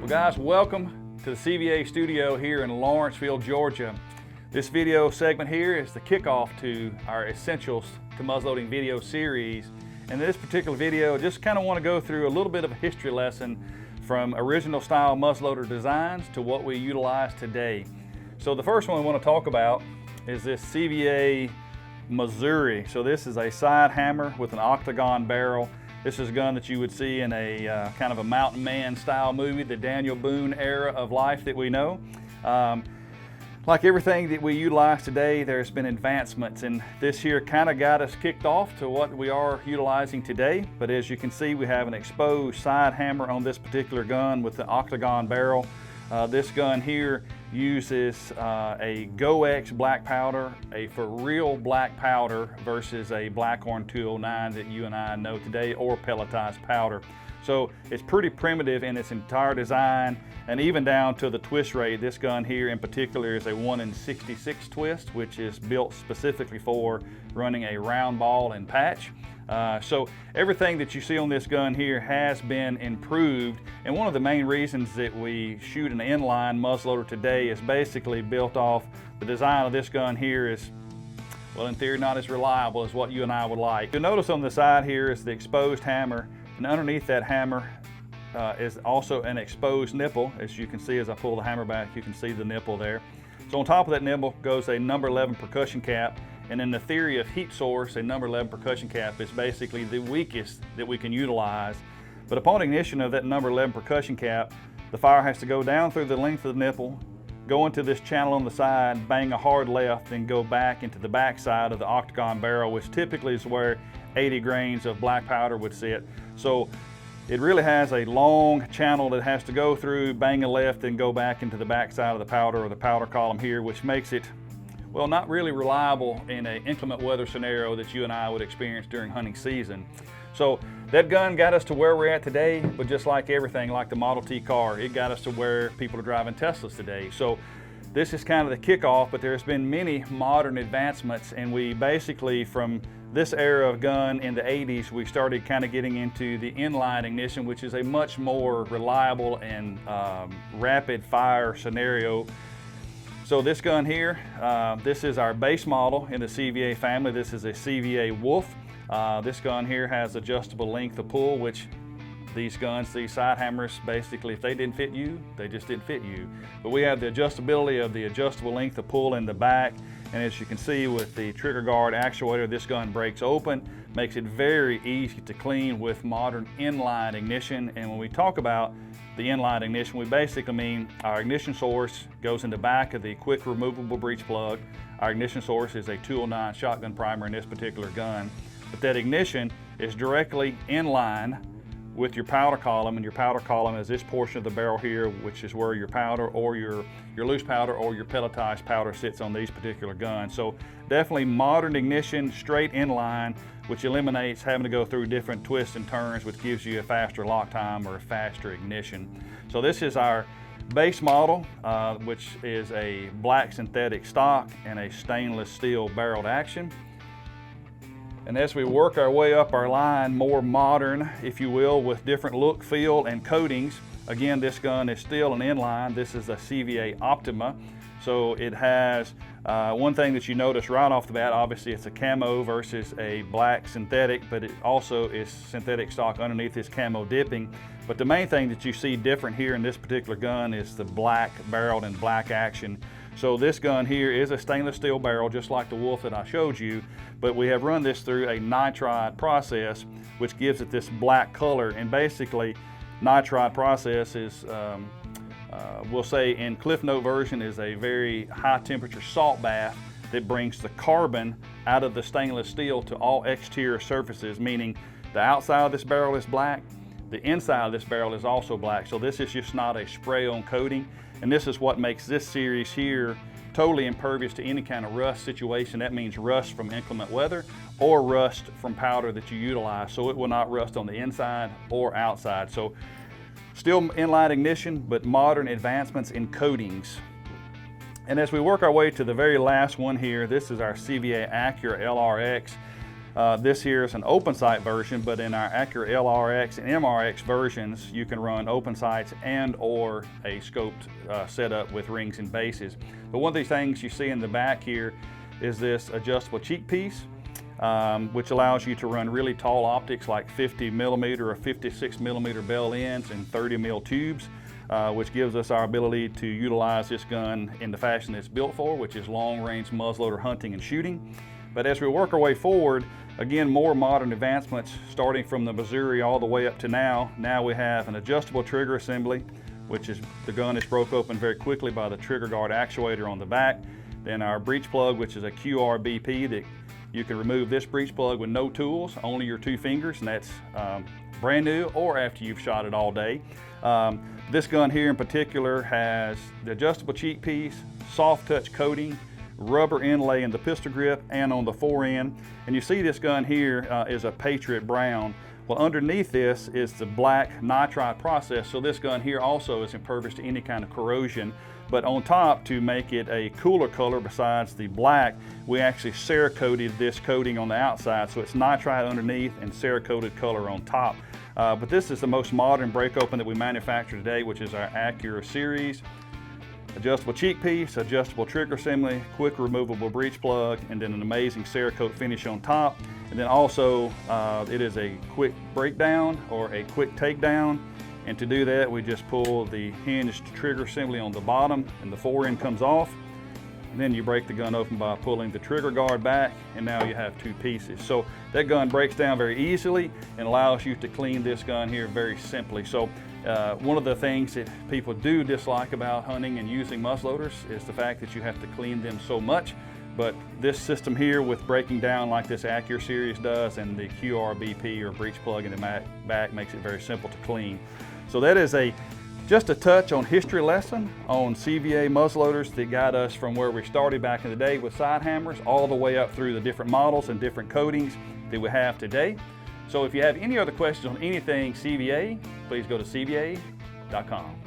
Guys, welcome to the CVA studio here in Lawrenceville, Georgia. This video segment here is the kickoff to our Essentials to Muzzleloading video series. And in this particular video, I just kind of want to go through a little bit of a history lesson from original style muzzleloader designs to what we utilize today. So the first one I want to talk about is this CVA Missouri. So this is a side hammer with an octagon barrel. This is a gun that you would see in a kind of a mountain man style movie, the Daniel Boone era of life that we know. Like everything that we utilize today, there's been advancements, and this here kind of got us kicked off to what we are utilizing today. But as you can see, we have an exposed side hammer on this particular gun with the octagon barrel. This gun here uses a GoX black powder, a for real black powder versus a Blackhorn 209 that you and I know today, or pelletized powder. So it's pretty primitive in its entire design, and even down to the twist rate. This gun here in particular is a 1 in 66 twist, which is built specifically for running a round ball and patch. So everything that you see on this gun here has been improved, and one of the main reasons that we shoot an inline muzzleloader today is basically built off the design of this gun here is, well, in theory not as reliable as what you and I would like. You'll notice on the side here is the exposed hammer, and underneath that hammer is also an exposed nipple. As you can see, as I pull the hammer back, you can see the nipple there. So on top of that nipple goes a number 11 percussion cap. And in the theory of heat source, a number 11 percussion cap is basically the weakest that we can utilize. But upon ignition of that number 11 percussion cap, the fire has to go down through the length of the nipple, go into this channel on the side, bang a hard left, and go back into the back side of the octagon barrel, which typically is where 80 grains of black powder would sit. So it really has a long channel that has to go through, bang a left, and go back into the back side of the powder, or the powder column here, which makes it, well, not really reliable in an inclement weather scenario that you and I would experience during hunting season. So that gun got us to where we're at today, but just like everything, like the Model T car, it got us to where people are driving Teslas today. So this is kind of the kickoff, but there's been many modern advancements, and we basically, from this era of gun in the 80s, we started kind of getting into the inline ignition, which is a much more reliable and rapid fire scenario. So this gun here, this is our base model in the CVA family. This is a CVA Wolf. This gun here has adjustable length of pull, which these guns, these side hammers, basically if they didn't fit you, they just didn't fit you. But we have the adjustability of the adjustable length of pull in the back. And as you can see with the trigger guard actuator, this gun breaks open, makes it very easy to clean with modern inline ignition. And when we talk about the inline ignition, we basically mean our ignition source goes in the back of the quick removable breech plug. Our ignition source is a 209 shotgun primer in this particular gun. But that ignition is directly in line with your powder column, and your powder column is this portion of the barrel here, which is where your powder or your loose powder or your pelletized powder sits on these particular guns. So definitely modern ignition, straight in line, which eliminates having to go through different twists and turns, which gives you a faster lock time or a faster ignition. So this is our base model, which is a black synthetic stock and a stainless steel barreled action. And as we work our way up our line, more modern, if you will, with different look, feel, and coatings. Again, this gun is still an inline. This is a CVA Optima. So it has one thing that you notice right off the bat, obviously it's a camo versus a black synthetic, but it also is synthetic stock underneath this camo dipping. But the main thing that you see different here in this particular gun is the black barreled and black action. So this gun here is a stainless steel barrel, just like the Wolf that I showed you, but we have run this through a nitride process, which gives it this black color. And basically, nitride process is, we'll say in Cliff Note version, is a very high temperature salt bath that brings the carbon out of the stainless steel to all exterior surfaces, meaning the outside of this barrel is black, the inside of this barrel is also black. So this is just not a spray-on coating. And this is what makes this series here totally impervious to any kind of rust situation. That means rust from inclement weather or rust from powder that you utilize. So it will not rust on the inside or outside. So still inline ignition, but modern advancements in coatings. And as we work our way to the very last one here, this is our CVA Acura LRX. This here is an open sight version, but in our Acura LRX and MRX versions, you can run open sights and or a scoped setup with rings and bases. But one of these things you see in the back here is this adjustable cheek piece, which allows you to run really tall optics like 50 millimeter or 56 millimeter bell ends and 30 mil tubes, which gives us our ability to utilize this gun in the fashion it's built for, which is long range muzzleloader hunting and shooting. But as we work our way forward, again, more modern advancements starting from the Missouri all the way up to now. Now we have an adjustable trigger assembly, which is the gun is broke open very quickly by the trigger guard actuator on the back. Then our breech plug, which is a QRBP that you can remove this breech plug with no tools, only your 2 fingers, and that's brand new or after you've shot it all day. This gun here in particular has the adjustable cheek piece, soft touch coating, rubber inlay in the pistol grip and on the fore-end. And you see this gun here is a Patriot brown. Well, underneath this is the black nitride process, so this gun here also is impervious to any kind of corrosion. But on top, to make it a cooler color besides the black, we actually Cerakoted this coating on the outside, so it's nitride underneath and Cerakoted color on top. But this is the most modern break open that we manufacture today, which is our Acura series. Adjustable cheek piece, adjustable trigger assembly, quick removable breech plug, and then an amazing Cerakote finish on top. And then also it is a quick breakdown or a quick takedown. And to do that, we just pull the hinged trigger assembly on the bottom and the fore end comes off. And then you break the gun open by pulling the trigger guard back, and now you have 2 pieces. So that gun breaks down very easily and allows you to clean this gun here very simply. So one of the things that people do dislike about hunting and using muzzleloaders is the fact that you have to clean them so much. But this system here with breaking down like this Acura series does, and the QRBP or breech plug in the back makes it very simple to clean. So that is just a touch on history lesson on CVA muzzleloaders that got us from where we started back in the day with side hammers all the way up through the different models and different coatings that we have today. So if you have any other questions on anything CVA, please go to cva.com.